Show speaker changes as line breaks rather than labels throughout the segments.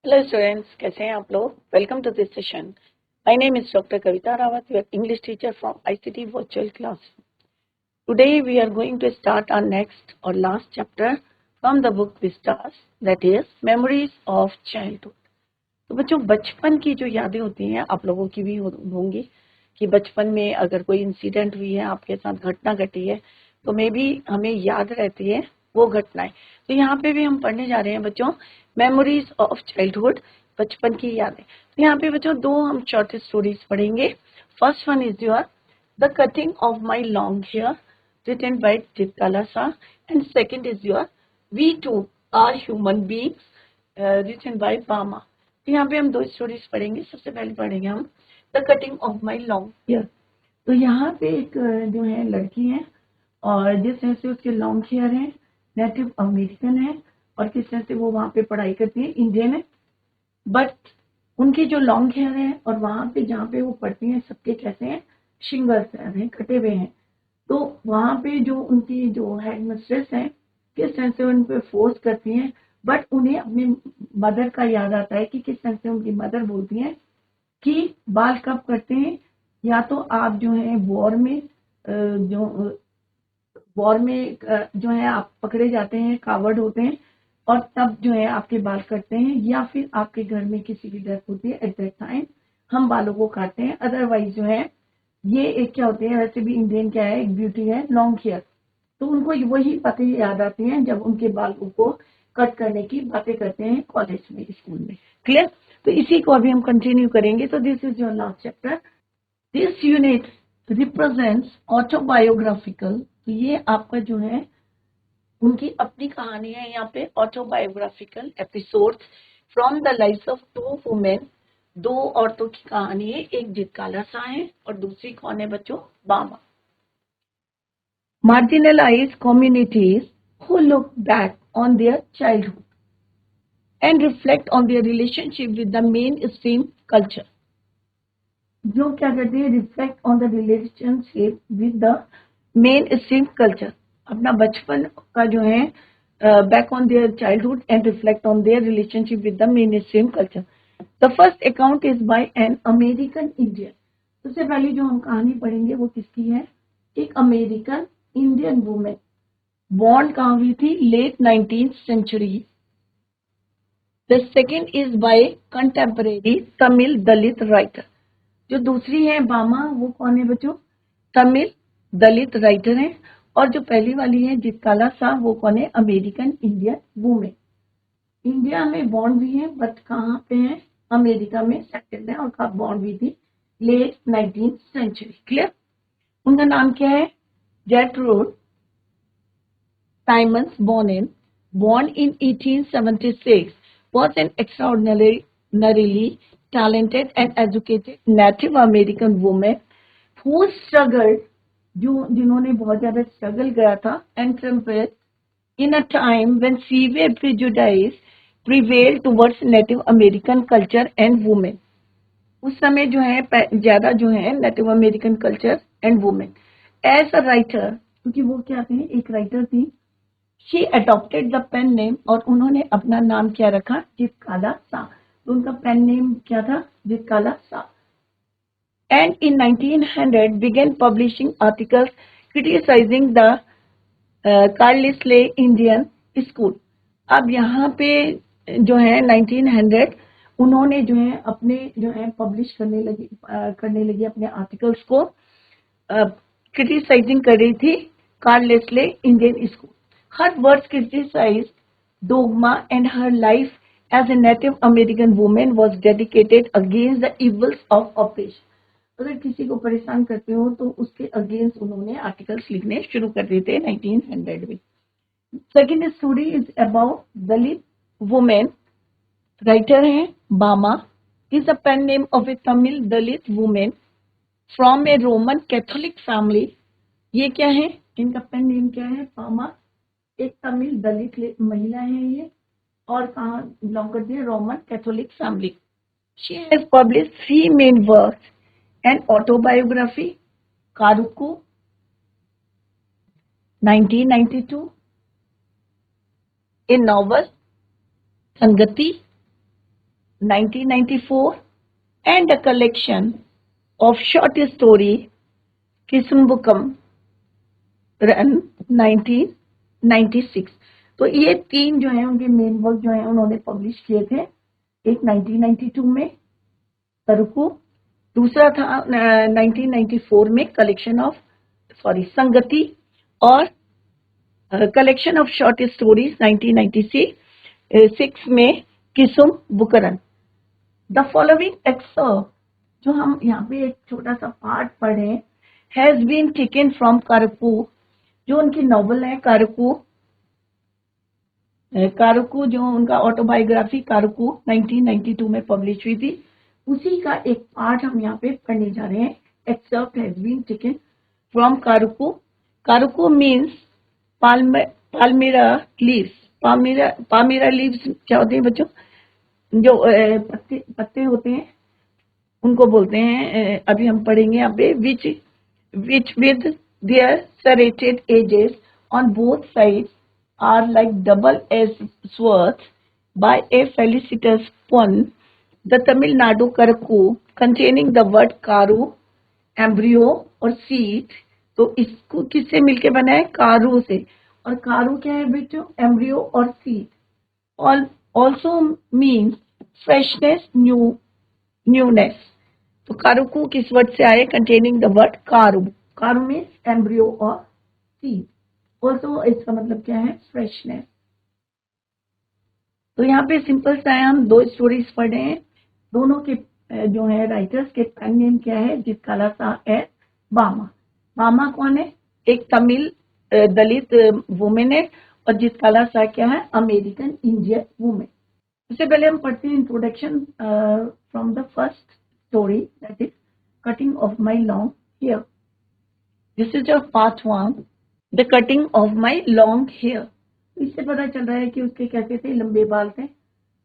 Hello students, कैसे हैं आप लोग। Welcome to this session. My name is doctor Kavita Rawat, your English teacher from ICT virtual class. Today we are going to start our next और last chapter from the book Vistas, that is memories of childhood. तो बच्चों, बचपन की जो यादें होती हैं आप लोगों की भी होंगी कि बचपन में अगर कोई इंसिडेंट हुई है, आपके साथ घटना घटी है, तो मे भी हमें याद रहती है वो घटनाएं। तो यहाँ पे भी हम पढ़ने जा रहे हैं बच्चों, मेमोरीज ऑफ चाइल्डहुड, बचपन की यादें। तो यहाँ पे बच्चों दो हम शॉर्ट स्टोरीज पढ़ेंगे। First one is your the cutting of my long hair, written by Chitkala Shah, and second is your We Too Are Human Beings, written by Bama. तो यहाँ पे हम दो स्टोरीज पढ़ेंगे। सबसे पहले पढ़ेंगे हम the cutting of my long hair. तो यहाँ पे एक जो है लड़की है, और जिस तरह से उसके लॉन्ग हेयर है, नेटिव अमेरिकन है, और किस तरह से वो वहाँ पे पढ़ाई करती है, इंडियन है, बट उनकी जो लॉन्ग हेयर है और वहाँ पे जहाँ पे वो पढ़ती हैं सबके कैसे हैं, शिंगल्स हैं, कटे हुए हैं। तो वहाँ पे जो उनकी जो हेड मिस्ट्रेस है, किस तरह से उन पे फोर्स करती हैं, बट उन्हें अपनी मदर का याद आता है कि किस तरह से उनकी मदर बोलती हैं कि बाल कब करते हैं, या तो आप जो है वॉर में जो है आप पकड़े जाते हैं, कावर्ड होते हैं, और तब जो है आपके बाल कटते हैं, या फिर आपके घर में किसी की डेथ होती है, एट दैट टाइम हम बालों को काटते हैं। अदरवाइज जो है ये एक क्या होते हैं, वैसे भी इंडियन क्या है, एक ब्यूटी है लॉन्ग हेयर। तो उनको वही बातें याद आती हैं जब उनके बालों को कट करने की बातें करते हैं कॉलेज में, स्कूल में। क्लियर। तो इसी को अभी हम कंटिन्यू करेंगे। तो this is your last chapter. This unit represents autobiographical. तो ये आपका जो है उनकी अपनी कहानी है, यहाँ पे autobiographical episode from the life of two women. दो औरतों की कहानी है, एक जितकाला सा है और दूसरी कौन है बच्चों, बामा। Marginalized communities who look back on their childhood and reflect on their relationship with the mainstream culture. जो क्या करते हैं, reflect on the relationship with the main stream culture, अपना बचपन का जो है back on their childhood and reflect on their relationship with the main stream culture. The first account is by an American Indian. सबसे पहले जो हम कहानी पढ़ेंगे वो किसकी है, एक अमेरिकन इंडियन वुमेन, बॉर्न कहाँ हुई थी, late 19th century. The second is by contemporary Tamil Dalit writer. जो दूसरी है बामा, वो कौन है बच्चों, तमिल दलित राइटर है। और जो पहली वाली है जितकाला सा, वो कौन है, अमेरिकन इंडियन वुमेन। इंडिया में बॉर्न भी है, बट कहाँ पे है, अमेरिका में सेटल्ड है, और कब बॉर्न भी थी, लेट 19th सेंचुरी। क्लियर। उनका नाम क्या है, जेट्रूड Simons Bonin, born in 1876, was an extraordinarily talented and educated Native American woman who struggled, जिन्होंने बहुत ज्यादा स्ट्रगल किया था, and triumphed in a time when severe prejudice prevailed towards Native American culture and women. उस समय जो है ज्यादा जो है native American culture and women. As a writer, क्योंकि वो क्या थे, एक राइटर थी, she adopted the pen name, और उन्होंने अपना नाम क्या रखा, जितकाला सा। तो उनका पेन नेम क्या था, Zitkala Sa. And in 1900 began publishing articles criticizing the Carlisle Indian School. अब यहाँ पे जो है 1900 उन्होंने जो है अपने जो है पब्लिश करने लगी अपने आर्टिकल्स को, क्रिटिसाइजिंग कर रही थी Carlisle Indian School. Her words criticized dogma, and her life as a Native American woman was dedicated against the evils of oppression. अगर किसी को परेशान करते हो तो उसके अगेंस्ट उन्होंने आर्टिकल्स लिखने शुरू कर दिए थे 1900 में। Second story is about Dalit women. Writer है Bama, is a pen name of a Tamil Dalit women from a Roman Catholic family. ये क्या है, इनका पेन नेम क्या है, बामा, एक तमिल दलित महिला है ये, और कहाँ बिलोंग करती है, Roman Catholic family. She has publish 3 main works, an autobiography Karukku 1992, a novel Sangati 1994 and a collection of short story Kisumbukum रन 1996। तो ये तीन जो है उनके मेन वर्क जो है उन्होंने पब्लिश किए थे। एक 1992 में करुकू, दूसरा था 1994 में कलेक्शन ऑफ संगति, और कलेक्शन ऑफ शॉर्ट स्टोरीज 1996 में किसुम बुकरन। द फॉलोइंग एक्सर्प्ट, जो हम यहाँ पे एक छोटा सा पार्ट पढ़े, has been taken from Korku, जो उनकी नॉवल है कारकू। कारकू जो उनका ऑटोबायोग्राफी कारकू 1992 में पब्लिश हुई थी, उसी का एक पार्ट हम यहाँ पे पढ़ने जा रहे हैं। Excerpt has been taken from Karukku. Karukku means palmyra leaves. Palmyra leaves क्या होते हैं बच्चों? जो पत्ते होते हैं उनको बोलते हैं, अभी हम पढ़ेंगे यहाँ पे, which with their serrated edges on both sides are like double-edged swords by a felicitous pun. The Tamil Nadu Karaku containing the word karu, embryo और seed, तो इसको किससे मिलके बना है? कारू से। और कारू क्या है बच्चों? एम्ब्रियो और seed. Also means freshness, newness। तो कारुकू किस वर्ड से आए? containing the word Karu. Karu means embryo और सीड। ऑल्सो इसका मतलब क्या है? फ्रेशनेस। तो यहाँ पे सिंपल सा है, हम दो स्टोरीज पढ़ रहे हैं। दोनों के जो है राइटर्स के पेन नेम क्या है? जितकाला सा है बामा। बामा कौन है? एक तमिल दलित वुमेन है, और जितकाला सा क्या है? American Indian women. इससे पहले हम पढ़ते हैं introduction from the first story, that is cutting of my long hair. This is your part 1, the cutting of my long hair. इससे पता चल रहा है कि उसके कैसे थे? लंबे बाल थे।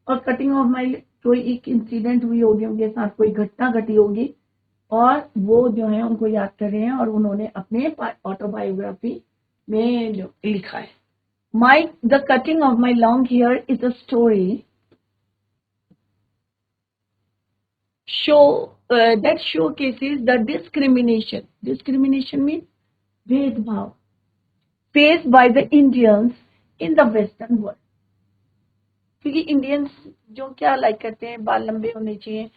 और कटिंग ऑफ माई, कोई एक इंसिडेंट हुई होगी उनके साथ, कोई घटना घटी होगी, और वो जो है उनको याद कर रहे हैं, और उन्होंने अपने ऑटोबायोग्राफी में जो लिखा है। The cutting of my long here is a story that showcases the discrimination means भेदभाव faced by the Indians in the western world। क्योंकि इंडियंस जो क्या लाइक करते हैं? बाल लंबे होने चाहिए,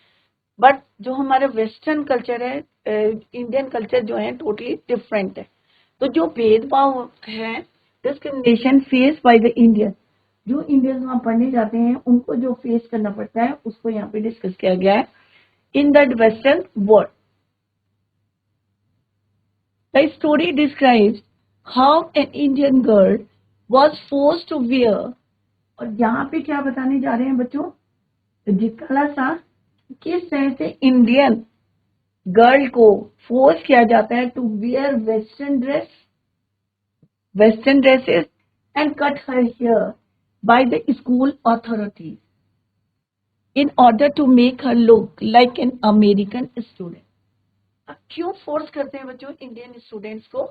बट जो हमारे वेस्टर्न कल्चर है, इंडियन कल्चर जो है टोटली डिफरेंट है। तो जो भेदभाव है, discrimination face by the Indian, जो इंडियंस वहां पढ़ने जाते हैं उनको जो फेस करना पड़ता है, उसको यहाँ पे डिस्कस किया गया है। In that western world, the story describes how an Indian girl was forced to wear, और यहाँ पे क्या बताने जा रहे हैं बच्चों? जितकाला सा किस तरह से इंडियन गर्ल को फोर्स किया जाता है to wear western dresses and cut her hair by the school authorities in order to make her look like an American student। अब क्यों फोर्स करते हैं बच्चों इंडियन स्टूडेंट्स को?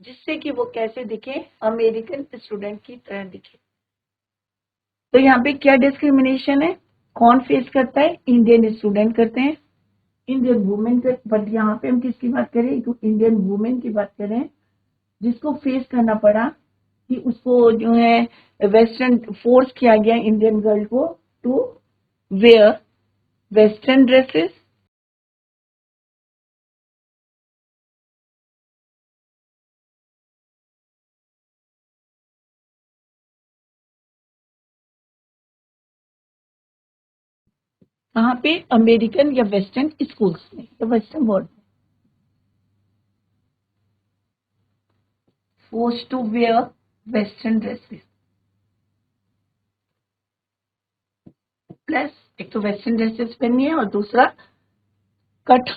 जिससे कि वो कैसे दिखे? अमेरिकन स्टूडेंट की तरह दिखे। तो यहाँ पे क्या डिस्क्रिमिनेशन है? कौन फेस करता है? इंडियन स्टूडेंट करते हैं, इंडियन वुमेन कर। बट यहाँ पे हम किसकी बात करें? तो इंडियन वुमेन की बात करें, जिसको फेस करना पड़ा कि उसको जो है वेस्टर्न फोर्स किया गया इंडियन गर्ल को टू wear western dresses, कहाँ पे? अमेरिकन या वेस्टर्न स्कूल्स में या वेस्टर्न वर्ल्ड में। Force to wear western dresses, plus एक तो वेस्टर्न ड्रेसेस पहननी है, और दूसरा कट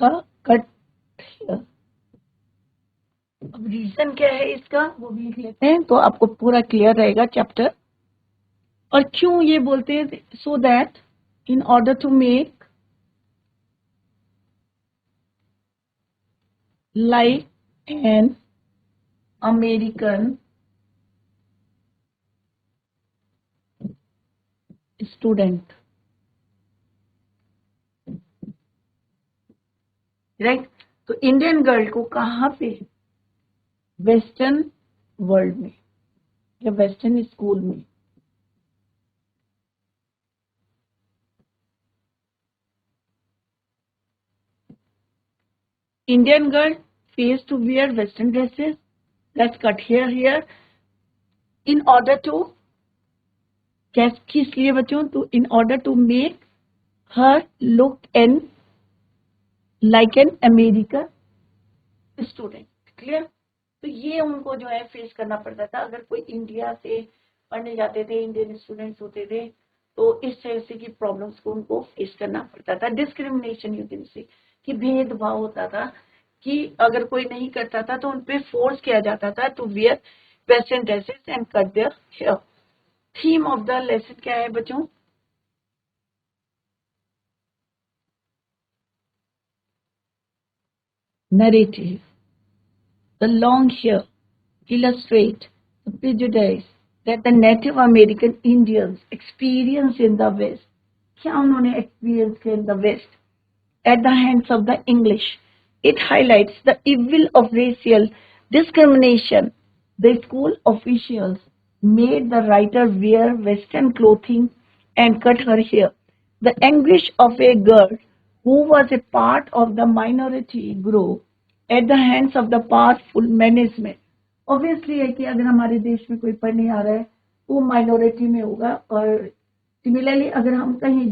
हेयर। अब रीजन क्या है इसका वो भी लिख लेते हैं, तो आपको पूरा क्लियर रहेगा चैप्टर। और क्यों ये बोलते हैं? So that in order to make like an American student. Right. तो इंडियन गर्ल को कहाँ पे, वेस्टर्न वर्ल्ड में या वेस्टर्न स्कूल में, Indian girl face to wear western dresses that's cut here in order to, किस लिए बच्चों, to in order to make her look and like an American student, clear। तो ये उनको जो है फेस करना पड़ता था। अगर कोई इंडिया से पढ़ने जाते थे, इंडियन स्टूडेंट्स होते थे, तो इस तरह से की प्रॉब्लम्स को उनको फेस करना पड़ता था। डिस्क्रिमिनेशन यू कैन से, कि भेदभाव होता था, कि अगर कोई नहीं करता था तो उन पे फोर्स किया जाता था to wear western dresses and cut their hair. Theme of the lesson क्या है बच्चों, narrative। The long hair illustrate the prejudice that the Native American Indians experience in the West। क्या उन्होंने experience किया in the West at the hands of the English। It highlights the evil of racial discrimination। The school officials made the writer wear Western clothing and cut her hair। The anguish of a girl who was a part of the minority group at the hands of the powerful management। Obviously है कि अगर हमारे देश में कोई पढ़ने आ रहा है वो माइनॉरिटी में होगा, और सिमिलरली अगर हम कहीं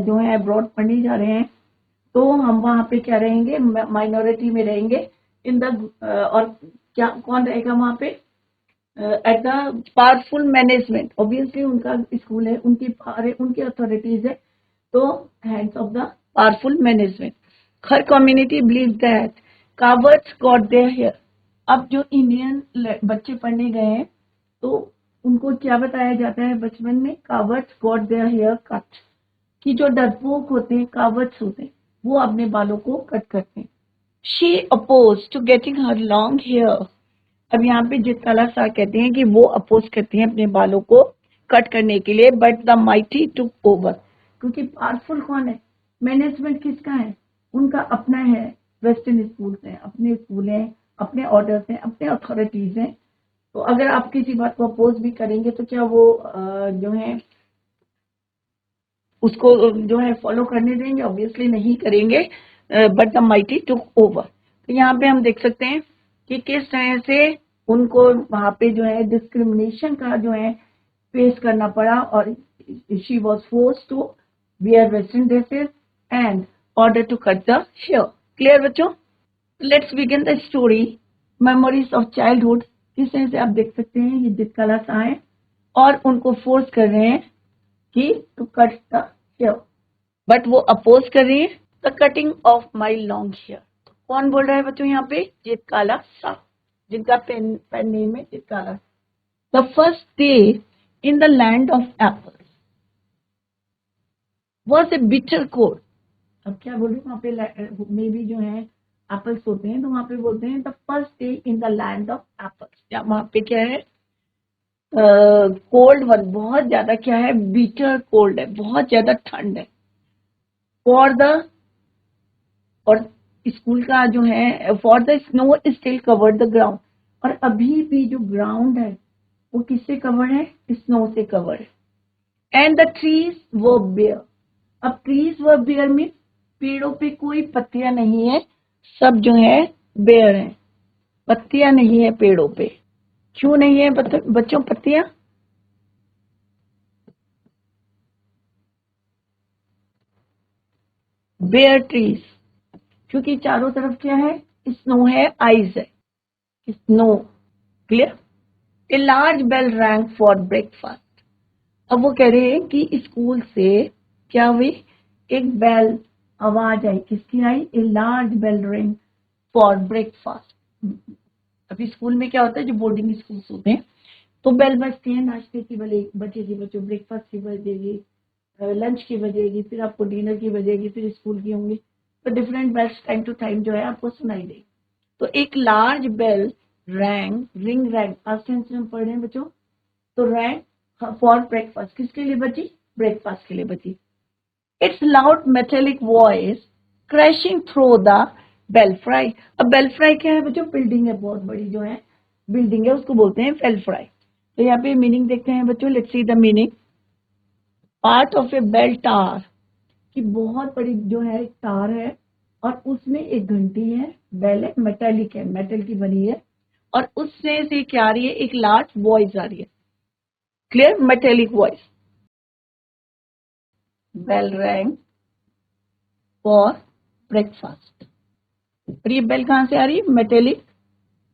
जो है अब्रॉड पढ़ने जा रहे हैं तो हम वहां पे क्या रहेंगे, माइनॉरिटी में रहेंगे इन द, और क्या कौन रहेगा वहां पे, at the powerful management. Obviously उनका स्कूल है, उनकी पावर है, उनकी अथॉरिटीज है, तो hands of the powerful management. Her community believe that cowards got their hair. अब जो इंडियन बच्चे पढ़ने गए हैं तो उनको क्या बताया जाता है बचपन में, cowards got their hair cut, कि जो डरपोक होते हैं, कावर्ड्स होते हैं, वो अपने बालों को कट करते हैं। She oppose to getting her long hair. अब यहाँ पे जित कला शाह कहते हैं कि वो अपोज करती हैं अपने बालों को कट करने के लिए, but the mighty took over. क्योंकि पावरफुल कौन है, मैनेजमेंट किसका है, उनका अपना है। वेस्टर्न स्कूल हैं, अपने स्कूल हैं, अपने ऑर्डर्स हैं, अपने अथॉरिटीज हैं। तो अगर आप किसी बात को अपोज भी करेंगे तो क्या वो जो है उसको जो है फॉलो करने देंगे, ऑब्वियसली नहीं करेंगे। But the mighty took over. तो यहाँ पे हम देख सकते हैं कि किस तरह से उनको वहां पे जो है डिस्क्रिमिनेशन का जो है फेस करना पड़ा, और she was force to wear western dresses and order to cut the hair. Clear बच्चों। Let's begin the story memories of childhood. किस तरह से आप देख सकते हैं ये जित कला शाह है और उनको फोर्स कर रहे हैं कि to cut the hair, but वो अपोज कर रही है the cutting of my long hair. कौन बोल रहा है बच्चों यहाँ पे, जित कला शाह, जिनका पेन नेम है जित कला। The first day in the land of apples was a bitter cold. अब क्या बोल रही हूँ, वहां पे मे भी जो है एप्पल्स होते हैं तो वहां पे बोलते हैं the first day in the land of apples. वहां पे क्या है, कोल्ड वन, बहुत ज्यादा क्या है, बीटर कोल्ड है, बहुत ज्यादा ठंड है। फॉर द, और स्कूल का जो है, for the snow still covered the ground. और अभी भी जो ग्राउंड है वो किससे कवर्ड है, स्नो से कवर्ड है। एंड द ट्रीज वो बेयर। अब ट्रीज वो बेयर में पेड़ों पे कोई पत्तियां नहीं है, सब जो है बेयर है, पत्तियां नहीं है पेड़ों पे। क्यों नहीं है बच्चों पत्तियां, बेयर ट्रीज, क्योंकि चारों तरफ क्या है, स्नो है, आइस है, snow. Clear. A large bell rang for breakfast. अब वो कह रहे हैं कि स्कूल से क्या हुई, एक बेल आवाज आई, किसकी आई, a large bell ring for breakfast. अभी स्कूल में क्या होता है, जो बोर्डिंग स्कूल होते हैं तो बेल बजती है, नाश्ते की बजेगी बच्चों, ब्रेकफास्ट की बजेगी, लंच की बजेगी, फिर आपको डिनर की बजेगी, फिर स्कूल की होंगी। तो different bells time to time जो है आपको सुनाई देगी। तो एक large bell rang, ring rang, आज टेंस में पढ़ रहे हैं बच्चों, तो रैंग फॉर ब्रेकफास्ट, किसके लिए बची, ब्रेकफास्ट के लिए बची। It's loud metallic voice crashing through the belfry. अब बेलफ्राई क्या है बच्चों? बिल्डिंग है, बहुत बड़ी जो है बिल्डिंग है, उसको बोलते हैं बेलफ्राई। तो यहाँ पे मीनिंग देखते हैं बच्चों, let's see the meaning. Part of a bell tower, कि बहुत बड़ी जो है एक तार है और उसमें एक घंटी है, बेल है, मेटेलिक है, मेटल की बनी है, और उससे से क्या आ रही है? एक लार्ज वॉइस आ रही है, clear, metallic voice. Bell rang for breakfast. और ये बेल कहाँ से आ रही है? मेटेलिक,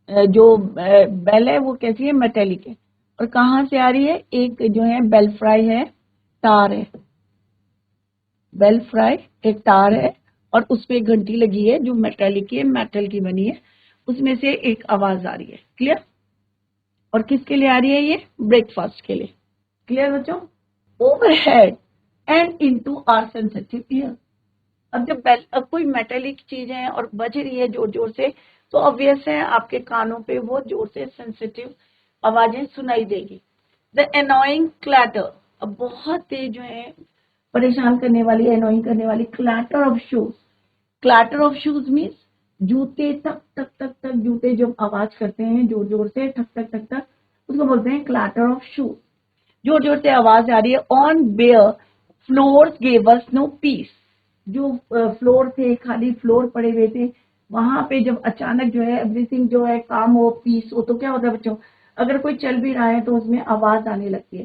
जो बेल है वो कैसी है? मेटेलिक है। और कहाँ से आ रही है? एक जो है बेल फ्राई है, तार है, बेल फ्राई एक तार है और उस पे एक घंटी लगी है जो मेटेलिक की है, मेटल की बनी है, उसमें से एक आवाज आ रही है, क्लियर। और किसके लिए आ रही है? ये ब्रेकफास्ट के लिए, क्लियर बच्चों। Overhead and into our sensitive ear. अब जब अब कोई मेटेलिक चीज है और बज रही है जोर जोर से, तो ऑब्वियस है आपके कानों पे वो जोर से सेंसिटिव आवाजें सुनाई देगी। द एनोइंग क्लैटर, अब बहुत तेज जो है परेशान करने वाली, एनोइंग करने वाली, clatter of shoes. Clatter of shoes means जूते टक टक टक टक, जूते जब आवाज करते हैं जोर जोर से, ठक ठक ठक ठक, उसको बोलते हैं क्लैटर ऑफ शूज, जोर जोर से आवाज आ रही है। On bare floors gave us no peace, जो फ्लोर थे, खाली फ्लोर पड़े हुए थे, वहां पे जब अचानक जो है एवरीथिंग जो है काम हो, पीस हो, तो क्या होता है बच्चों? अगर कोई चल भी रहा है तो उसमें आवाज आने लगती है।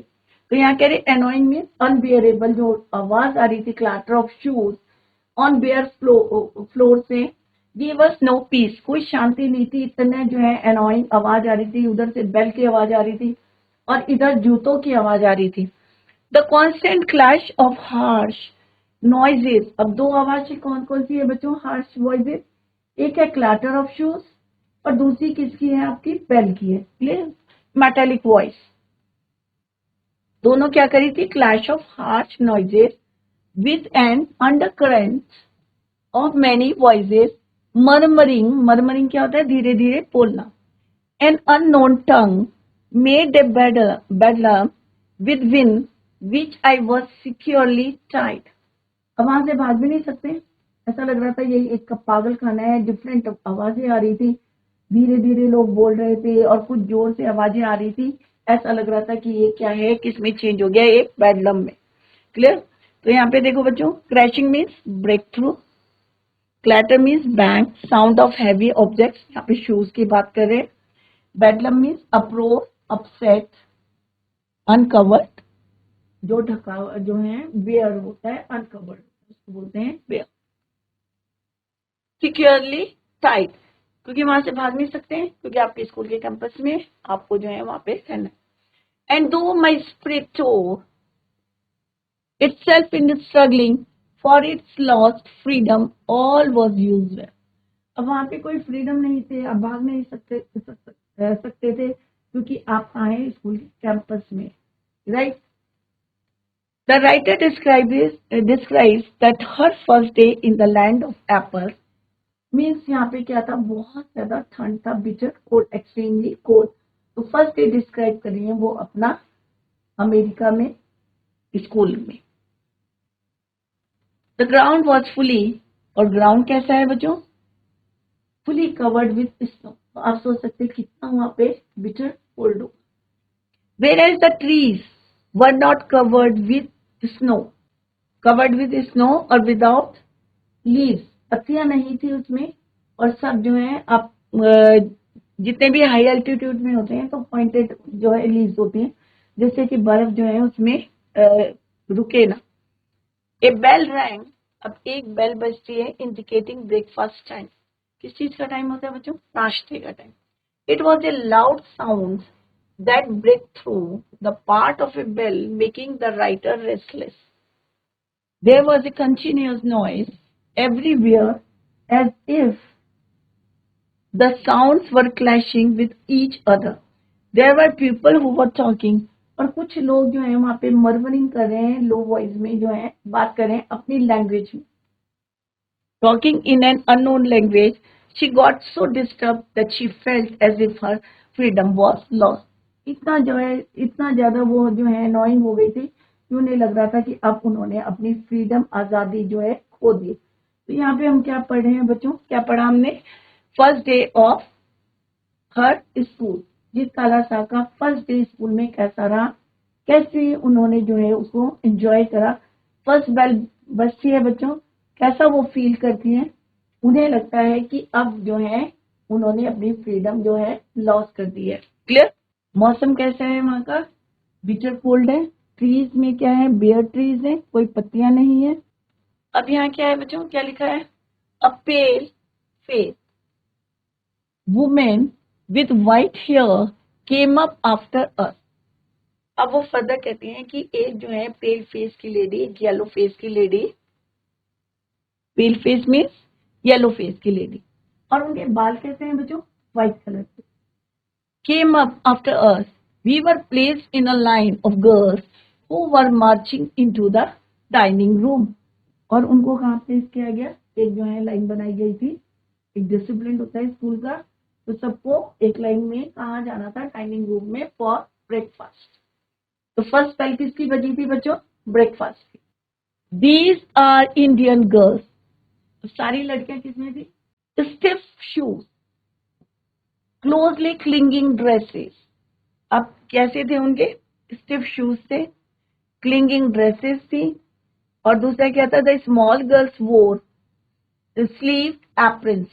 तो यहाँ कह रहे एनोइंग मीन अनबियरेबल, जो आवाज आ रही थी clatter of shoes on bare floor से, गिव अस नो पीस, कोई शांति नहीं थी, इतने जो है एनोइंग आवाज आ रही थी, उधर से बेल की आवाज आ रही थी और इधर जूतों की आवाज आ रही थी। The constant clash of harsh noises, अब दो आवाजें कौन कौन सी है बच्चों? हार्श वॉइसेस, एक है क्लैटर ऑफ शूज और दूसरी किसकी है? आपकी बेल की है, क्लियर, मेटेलिक वॉइस। दोनों क्या करी थी? Clash of harsh noises with an undercurrent of many voices, murmuring, murmuring क्या होता है? धीरे धीरे बोलना। An unknown tongue made a bedlam with wind which I was securely tied. अब वहां से भाग भी नहीं सकते, ऐसा लग रहा था यही एक पागल खाना है, डिफरेंट आवाजें आ रही थी, धीरे धीरे लोग बोल रहे थे और कुछ जोर से आवाजें आ रही थी, ऐसा लग रहा था कि ये क्या है, किसमें चेंज हो गया, एक बेडलम में, क्लियर। तो यहाँ पे देखो बच्चों, crashing means break through, clatter means bang, sound of heavy objects, यहाँ पे शूज की बात कर रहे हैं। Bedlam means approach, upset, uncovered, जो ढका जो है बेयर होता है, अनकवर्ड उसको बोलते हैं बेयर। सिक्योरली टाइट, क्योंकि वहां से भाग नहीं सकते हैं, क्योंकि आपके स्कूल के कैंपस में आपको जो है वहां पे रहना है। एंड दो my spirit itself in struggling for its lost freedom, all was useless. अब वहां पे कोई फ्रीडम नहीं थे, अब भाग नहीं सकते थे, क्योंकि आप आए स्कूल के कैंपस में, right. The writer describes that her first day in the land of apples means यहाँ पे क्या था? बहुत ज्यादा ठंड था, bitter cold, extremely cold। तो फर्स्ट डे डिस्क्राइब कर रही है वो अपना अमेरिका में स्कूल में। द ग्राउंड वॉज फुली, और ग्राउंड कैसा है बच्चों? Fully covered with snow. तो आप सोच सकते हैं कितना वहां पे बिटर कोल्ड हो। Whereas the trees were not covered with snow, covered with snow और विदाउट लीव्स, पत्तियां नहीं थी उसमें, और सब जो है आप जितने भी हाई एल्टीट्यूड में होते हैं तो पॉइंटेड जो है लीव्स होती हैं, जिससे कि बर्फ जो है उसमें रुके ना। ए बेल रैंग, अब एक बेल बजती है, इंडिकेटिंग ब्रेकफास्ट टाइम। किस चीज का टाइम होता है बच्चों? नाश्ते का time. It was a loud sound that break through the part of a bell, making the writer restless. There was a continuous noise everywhere as if the sounds were clashing with each other. There were people who were talking, और कुछ लोग जो है वहां पे murmuring कर रहे हैं, लो वॉइस में जो है बात कर रहे हैं अपनी लैंग्वेज में, talking in an unknown language. She got so disturb that she felt as if her freedom was lost. इतना जो है, इतना ज्यादा वो जो है अनोइंग हो गई थी कि उन्हें लग रहा था कि अब उन्होंने अपनी फ्रीडम, आजादी जो है खो दी। तो यहाँ पे हम क्या पढ़ रहे हैं बच्चों, क्या पढ़ा हमने? First day of her school, जिस कालासा का फर्स्ट डे स्कूल में कैसा रहा, कैसे उन्होंने जो है उसको एंजॉय करा। फर्स्ट बेल बजती है बच्चों, कैसा वो फील करती हैं, उन्हें लगता है कि अब जो है उन्होंने अपनी फ्रीडम जो है लॉस कर दी है। क्लियर? मौसम कैसा है वहां का? बिटर कोल्ड है। ट्रीज में क्या है? बेयर ट्रीज है, कोई पत्तियां नहीं है। अब यहाँ क्या है बच्चों, क्या लिखा है? A pale face women with white hair came up after us. अब वो फर्दर कहती हैं कि एक जो है पेल फेस की लेडी, एक येलो फेस की lady, pale face means yellow face की लेडी, और उनके बाल कैसे हैं बच्चों? व्हाइट कलर के। Came up after us. We were placed in a line of girls who were marching into the dining room. और उनको कहाँ प्लेस किया गया? एक जो है लाइन बनाई गई थी, एक डिसिप्लिन होता है स्कूल का, तो सबको एक लाइन में कहाँ जाना था? डाइनिंग रूम में फॉर ब्रेकफास्ट। तो फर्स्ट बेल किसकी बजी थी बच्चों? ब्रेकफास्ट की। These are Indian girls. सारी लड़कियां किसमें थी? Stiff shoes, closely clinging dresses. अब कैसे थे उनके? स्टिफ शूज थे, क्लिंगिंग ड्रेसेस थी, और दूसरा क्या था? The small girls wore sleeve aprons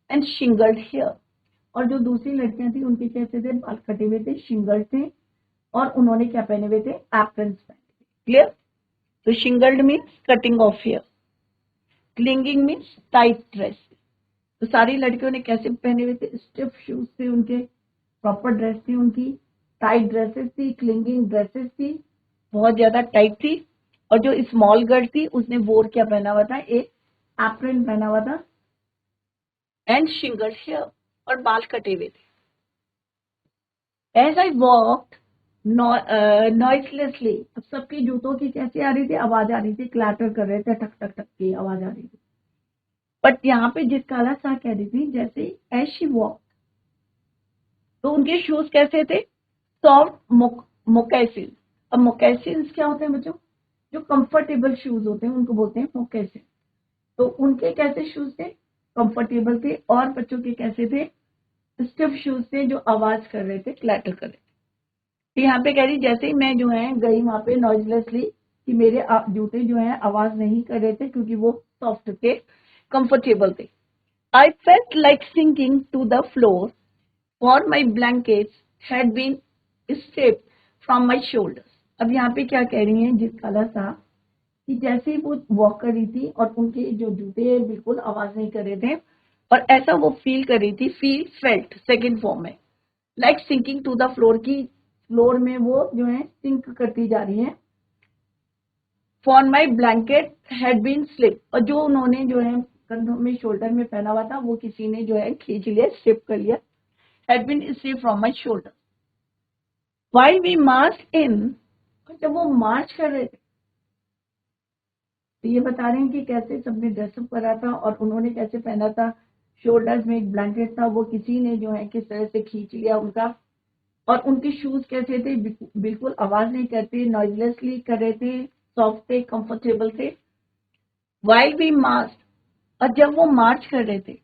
and shingled hair. और जो दूसरी लड़कियां थी उनके कैसे थे? बाल कटे हुए थे, शिंगल्ड थे, और उन्होंने क्या पहने हुए थे? एप्रन्स पहने थे। क्लियर? तो shingled means cutting of hair, clinging means tight dress. तो सारी लड़कियों ने कैसे पहने हुए थे? स्टिफ शूज थे उनके, प्रॉपर ड्रेस थी उनकी, टाइट ड्रेसेस थी, क्लिंगिंग ड्रेसेस थी, बहुत ज्यादा टाइट थी। और जो स्मॉल गर्ल थी उसने वोर क्या पहना हुआ था? एक एप्रन पहना हुआ था, एंड शिंगल्ड हेयर, और बाल कटे हुए थे। एज आई वॉक्ड नॉइसलेसली, अब सबके जूतों की कैसे आ रही थी? आवाज आ रही थी, क्लैटर कर रहे थे, ठक ठक ठक की आवाज आ रही थी। बट यहाँ पे जिस काला सा कह रही थी जैसे एज शी वॉक, तो उनके शूज कैसे थे? सॉफ्ट मोकैसिन। अब मोकैसिन क्या होते हैं बच्चों? जो कंफर्टेबल शूज होते हैं उनको बोलते हैं मोकैसिन। तो उनके कैसे शूज थे? कंफर्टेबल थे। और बच्चों के कैसे थे? स्टिफ शूज थे, जो आवाज कर रहे थे, क्लैटर कर रहे थे। तो यहाँ पे कह रही जैसे ही मैं जो है गई वहां पे नॉइजलेसली, कि मेरे जूते जो है आवाज नहीं कर रहे थे क्योंकि वो सॉफ्ट थे, कंफर्टेबल थे। I felt like sinking to the floor, for my blankets had been stripped from my shoulders. अब यहाँ पे क्या कह रही हैं जिस काला सा, कि जैसे ही वो वॉक कर रही थी और उनके जो जूते बिल्कुल आवाज नहीं कर रहे थे, और ऐसा वो फील कर रही थी, फील फेल्ट सेकेंड फॉर्म में, like sinking to the floor, की फ्लोर में वो जो है सिंक करती जा रही है। For my blanket had been slip, और जो उन्होंने जो है कंधों में शोल्डर में पहना हुआ था वो किसी ने जो है खींच लिया, स्लिप कर लिया, had been slip from my shoulder. While we march in, जब वो मार्च कर रहे थे, तो ये बता रहे हैं कि कैसे सबने ड्रेसअप करा था और उन्होंने कैसे पहना था, शोल्डर्स में एक ब्लैंकेट था, वो किसी ने जो है किस तरह से खींच लिया उनका। और उनके शूज कैसे थे? बिल्कुल आवाज नहीं करते, नॉइजलेसली कर रहे थे, सॉफ्ट थे, कंफर्टेबल थे। व्हाइल वी मार्च, और जब वो मार्च कर रहे थे,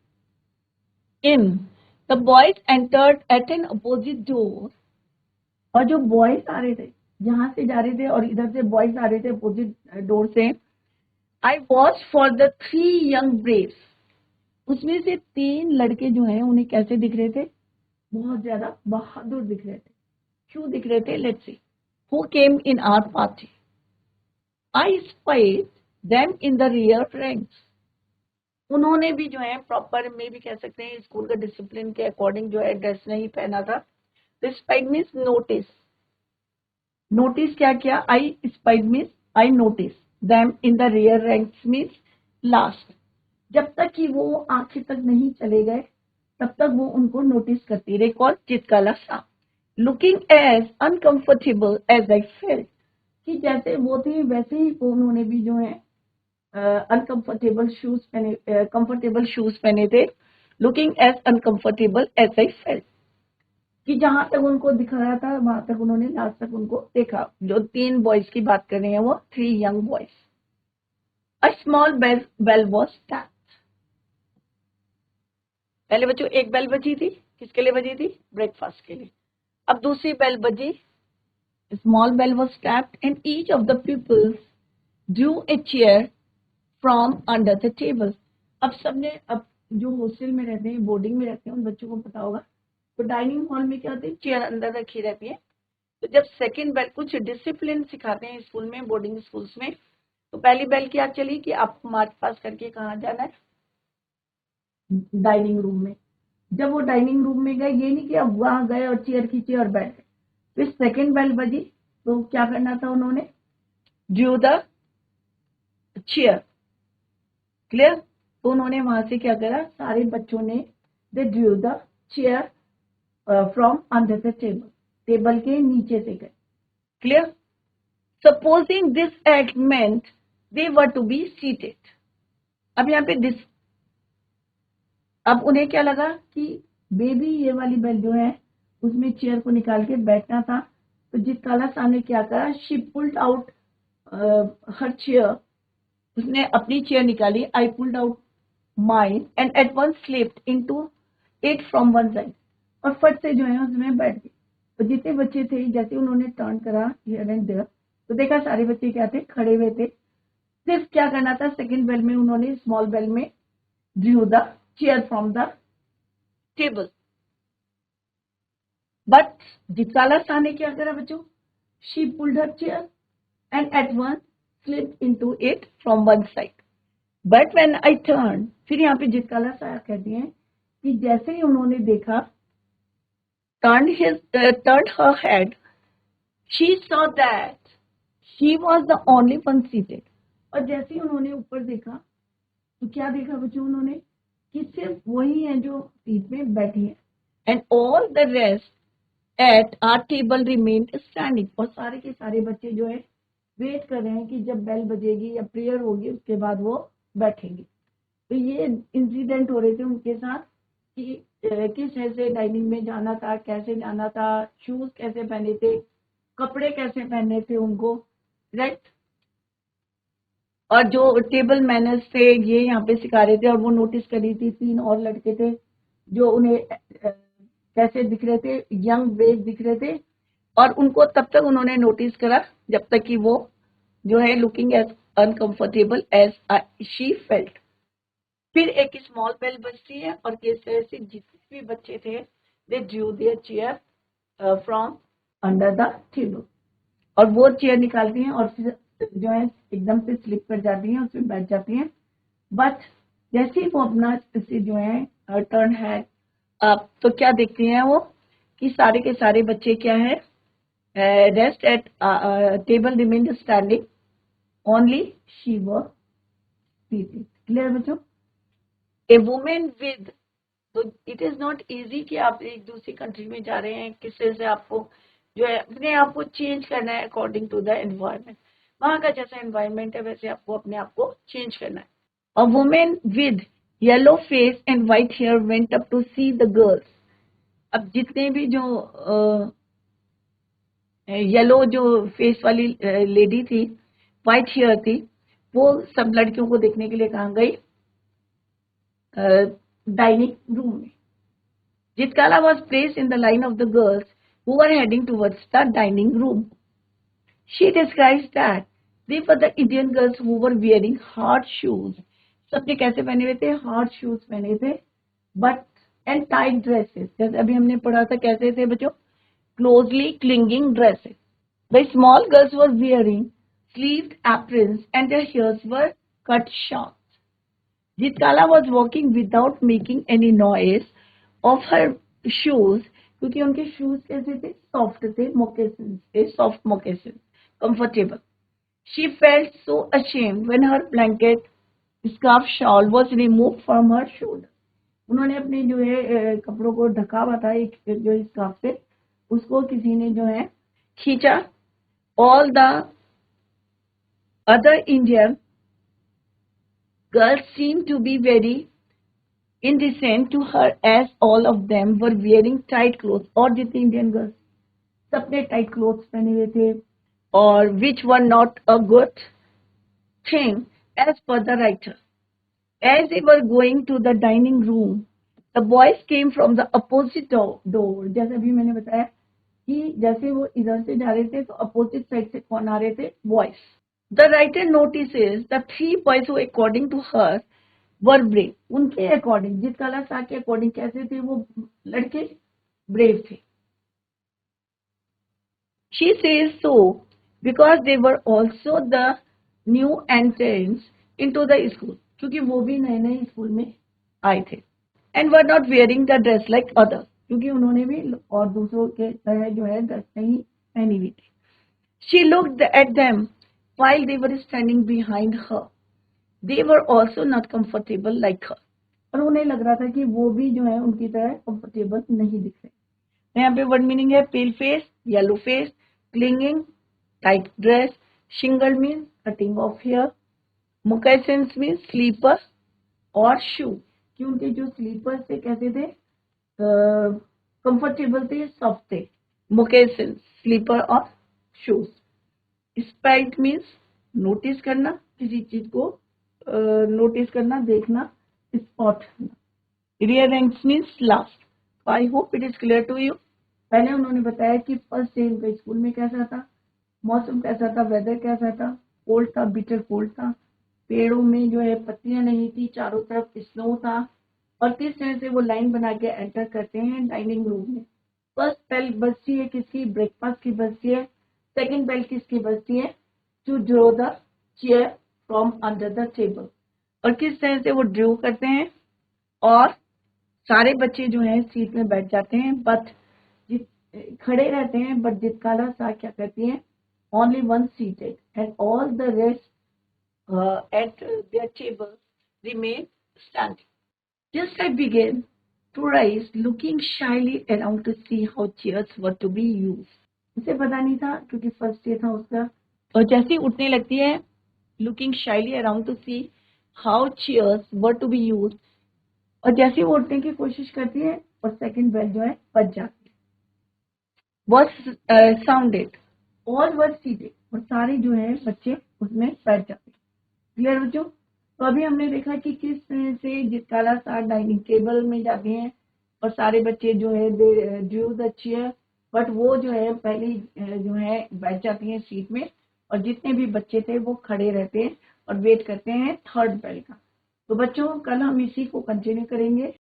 in the boys entered at an opposite door, और जो बॉयज आ रहे थे, जहां से जा रहे थे और इधर से बॉयज आ रहे थे अपोजिट डोर से, I watch for the 3 young Braves, उसमें से 3 लड़के जो हैं उन्हें कैसे दिख रहे थे? बहुत ज्यादा बहादुर दिख रहे थे। क्यों दिख रहे थे? Let's see. Who came in our party, I spied them in the rear ranks. उन्होंने भी जो है प्रॉपर में भी कह सकते हैं स्कूल का डिसिप्लिन के अकॉर्डिंग जो है ड्रेस नहीं पहना था। तो स्पाइड मीन्स नोटिस, नोटिस क्या किया? I spied means I notice them in the rear ranks means last. जब तक कि वो आखिर तक नहीं चले गए तब तक वो उनको नोटिस करती रही। कौन? Zitkala Sa. Looking as uncomfortable as I felt, कि जैसे वो थी वैसे ही उन्होंने भी जो है अनकंफर्टेबल शूज पहने, कंफर्टेबल शूज पहने थे। Looking as uncomfortable as I felt, कि जहां तक उनको दिख रहा था वहां तक उन्होंने लास्ट तक उनको देखा। जो 3 बॉयज की बात कर रहे हैं वो 3 young boys. A small bell was tap, पहले बच्चों एक बेल बजी थी, किसके लिए बजी थी? ब्रेकफास्ट के लिए। अब दूसरी बेल बजी, small bell was tapped and each of the peoples drew a chair from under the table. अब सबने, अब जो हॉस्टल में रहते हैं, बोर्डिंग में रहते हैं, उन बच्चों को पता होगा, तो डाइनिंग हॉल में क्या होती है? चेयर अंदर रखी रहती है। तो जब सेकंड बेल, कुछ डिसिप्लिन सिखाते हैं स्कूल में, बोर्डिंग स्कूल्स में, तो पहली बेल क्या चली कि आपको मार्च पास करके कहाँ जाना है? डाइनिंग रूम में। जब वो डाइनिंग रूम में गए, ये नहीं कि अब वहां गए और चेयर खींची और बैठ गए। फिर सेकंड बेल बजी, तो क्या करना था उन्होंने? Drew the chair. क्लियर? तो उन्होंने वहां से क्या करा? सारे बच्चों ने they drew the chair from under the table, table के नीचे से गए। Clear? Supposing this act meant they were to be seated. अब यहाँ पे दिस, अब उन्हें क्या लगा कि बेबी ये वाली बेल जो है उसमें चेयर को निकाल के बैठना था। तो जितकाला शाह ने क्या करा? She pulled out her chair, उसने अपनी चेयर निकाली। I pulled out mine and at once slipped into it from one side, और फट से जो है उसमें बैठ गई। तो जितने बच्चे थे, जैसे उन्होंने टर्न करा हियर एंड देयर, तो देखा सारे बच्चे क्या थे? खड़े हुए थे। सिर्फ क्या करना था? सेकंड बेल में उन्होंने, स्मॉल बेल में, drew the chair from the table. But Zitkala Sa ने क्या करा बच्चों? She pulled her chair and at once slipped into it from one side. But when I turn, फिर यहाँ पे जितकाला शाह कहती हैं कि जैसे ही उन्होंने देखा, turned her head, she saw that she was the only one seated। और जैसे ही उन्होंने ऊपर देखा, तो क्या देखा बच्चों उन्होंने? कि सिर्फ वही है जो सीट में बैठी है। And all the rest at our table remained standing. और सारे के सारे बच्चे जो है वेट कर रहे हैं कि जब बेल बजेगी या प्रेयर होगी उसके बाद वो बैठेंगे। तो ये इंसिडेंट हो रहे थे उनके साथ कि किस ऐसे डाइनिंग में जाना था, कैसे जाना था, शूज कैसे पहने थे, कपड़े कैसे पहने थे उनको, राइट। और जो टेबल मैनर्स थे ये यहाँ पे सिखा रहे थे। और वो नोटिस करी थी, 3 और लड़के थे जो उन्हें कैसे दिख रहे थे? यंग बेज दिख रहे थे। और उनको तब तक उन्होंने नोटिस करा जब तक कि वो जो है looking as uncomfortable as she felt. फिर एक स्मॉल बेल बजती है और किस तरह से जितने भी बच्चे थे they drew their chair from under the table, और वो चेयर निकालती हैं और फिर जो है एकदम से स्लिप कर जाती हैं, उसमें बैठ जाती हैं। बट जैसे ही वो अपना से जो है टर्न है अब, तो क्या देखती हैं वो कि सारे के सारे बच्चे क्या है? Rest at table remained standing, only she was seated. Clear बच्चों? ए वुमेन विद, तो इट इज नॉट इजी कि आप एक दूसरी कंट्री में जा रहे हैं, किसी से आपको जो है अपने आप को चेंज करना है अकॉर्डिंग टू द एनवायरमेंट। वहां का जैसा एनवायरमेंट है वैसे आपको अपने आप को चेंज करना है। A women with yellow face and white hair went up to see the girls. अब जितने भी जो येलो जो फेस वाली लेडी थी, व्हाइट हेयर थी, वो सब लड़कियों को देखने के लिए कहाँ गई? डाइनिंग रूम में। Jitkala was placed in the line of the girls who were heading towards the dining room. She describes that they were the Indian girls who were wearing hard shoes. सबने कैसे पहने हुए थे? Hard shoes पहने थे, but and tight dresses. जैसे अभी हमने पढ़ा था कैसे थे बच्चों? Closely clinging dresses. The small girls were wearing sleeved aprons and their hairs were cut short. Jitkala was walking without making any noise of her shoes, क्योंकि उनके शूज कैसे थे? सॉफ्ट थे, मोकेसिन थे, soft moccasin, comfortable. She felt so ashamed when her blanket scarf shawl was removed from her shoulder. उन्होंने अपने जो है कपड़ों को ढका हुआ था एक जो स्कार्फ से, उसको किसी ने जो है खींचा। All the other Indian girls seemed to be very indecent to her as all of them were wearing tight clothes। और जितनी इंडियन गर्ल्स सबने टाइट क्लोथ्स पहने हुए थे, और which were not a good thing as per the writer। As they were going to the dining room, the boys came from the opposite door, जैसे अभी मैंने बताया कि जैसे वो इधर से जा रहे थे तो अपोजिट साइड से कौन आ रहे थे, boys. The writer notices the three boys who according to her were brave. उनके अकॉर्डिंग, जित कला शाह के अकॉर्डिंग कैसे थे वो लड़के, ब्रेव थे. She says so because they were also the new entrants into the school, क्योंकि वो भी नए नए स्कूल में आए थे. And were not wearing the dress like others, क्योंकि उन्होंने भी और दूसरों के तरह जो है ड्रेस नहीं पहनी हुई थी. She looked at them while they were standing behind her. They were also not comfortable like her. और उन्हें लग रहा था कि वो भी जो है उनकी तरह कंफर्टेबल नहीं दिख रहे. यहाँ पे वर्ड मीनिंग है pale face, yellow face, clinging, tight dress, shingle mean cutting of hair, moccasins mean slipper और शू, कि उनके जो स्लीपर्स थे कैसे थे, कंफर्टेबल थे, सॉफ्ट थे. मोकैसिन्स स्लीपर और शूज. स्पाइट मीन्स नोटिस करना, किसी चीज को नोटिस करना, देखना, स्पॉट करना. Rear ranks means last. I hope it is clear to you. पहले उन्होंने बताया कि फर्स्ट डे उनका स्कूल में कैसा था, मौसम कैसा था, वेदर कैसा था, कोल्ड था, बिटर कोल्ड था, पेड़ों में जो है पत्तियां नहीं थी, चारों तरफ स्नो था, और किस तरह से वो लाइन बना के एंटर करते हैं डाइनिंग रूम में. फर्स्ट बेल बजती है किसकी, ब्रेकफास्ट की बजती है. सेकंड बेल किसकी बजती है, to draw the chair from under the table, और किस तरह से वो ड्रॉ करते हैं और सारे बच्चे जो हैं सीट में बैठ जाते हैं, बट खड़े रहते हैं. बट जितकाला सा क्या कहती हैं, only one seated and all the rest at their table remain standing. Just I began to rise looking shyly around to see how chairs were to be used. उसे पता नहीं था क्योंकि फर्स्ट डे था उसका. और जैसे ही उठने लगती है, looking shyly around to see how chairs were to be used, और जैसे वो उठने की कोशिश करती है और सेकंड बेल जो है बज जाती है. was sounded, all were seated, और सारे जो है बच्चे उसमें बैठ जाते. क्लियर बच्चों. तो अभी हमने देखा कि किस तरह से जितकाला सा डाइनिंग टेबल में जाते हैं और सारे बच्चे जो है दे ड्रू द चेयर, बट वो जो है पहली जो है बैठ जाती हैं सीट में, और जितने भी बच्चे थे वो खड़े रहते हैं और वेट करते हैं थर्ड बेल का. तो बच्चों कल हम इसी को कंटिन्यू करेंगे.